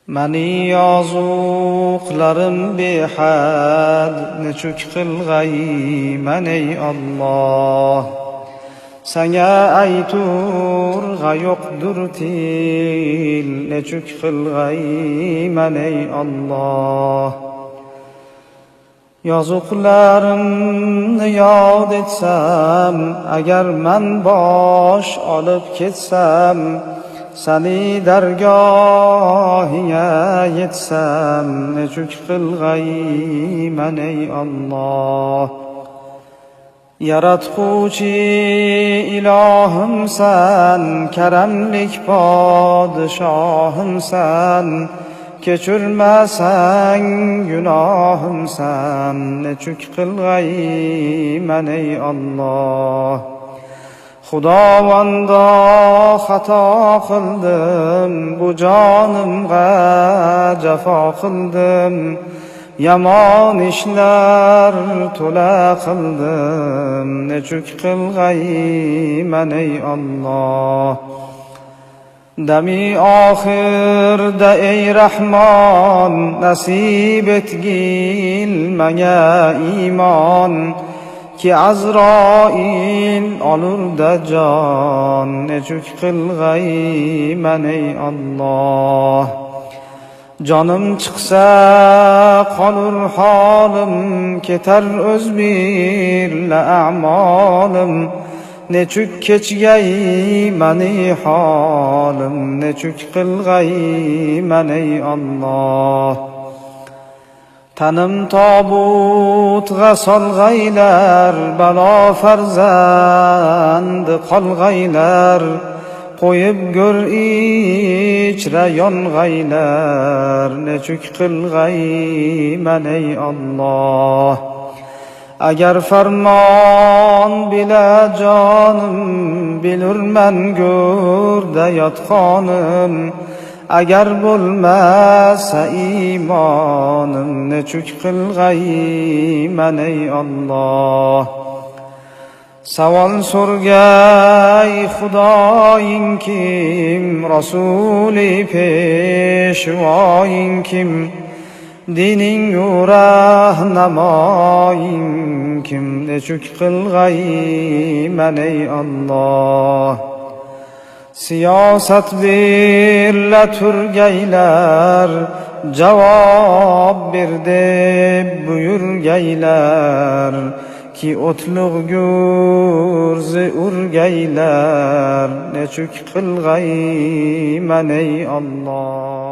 Mani ozuqlarim behad, nechuk qilg'ay man ey Alloh. Sanga ayturg'a yo'qdur til, nechuk qilg'ay man ey Alloh. Yozuqlarimni yod etsam, agar man bosh olib ketsam, sani dargohiga yetsam, nechuk qilg'ay man ey Alloh. Yaratquchi ilohimsan, karamlik podshohimsan, kechirmasang gunohimsan, nechuk qilg'ay man ey Alloh. Xudovando xato qildim, bu jonimga jafo qildim, yomon ishlar to'la qildim, nechuk qilg'ay man ey Alloh. Dami oxirda ey Rahmon, nasib etgil menga iymon, ki Azroil olurda jon, nechuk qilg'ay man ey Alloh. Jonim chiqsa qolur holim, ketar o'z birla a'molim, nechuk kechgay mani holim, nechuk qilg'ay man ey Alloh. Tanim tobutga solg'aylar, balo farzand qolg'aylar, qo'yib go'r ichra yong'aylar, nechuk qilg'ay man ey Alloh. Agar farmon bila jonim, bilurman go'rda yotqonim, agar bo'lmasa iymonim, nechuk qilg'ay man ey Alloh. Savol so'rgay Xudoying kim, Rasuli peshvoying kim, dining rahnamoying kim, nechuk qilg'ay man ey Alloh. Siyosat birla turgaylar, javob ber deb buyurgaylar, ki o'tliq gurzi urgaylar, nechuk qilg'ay man ey Alloh.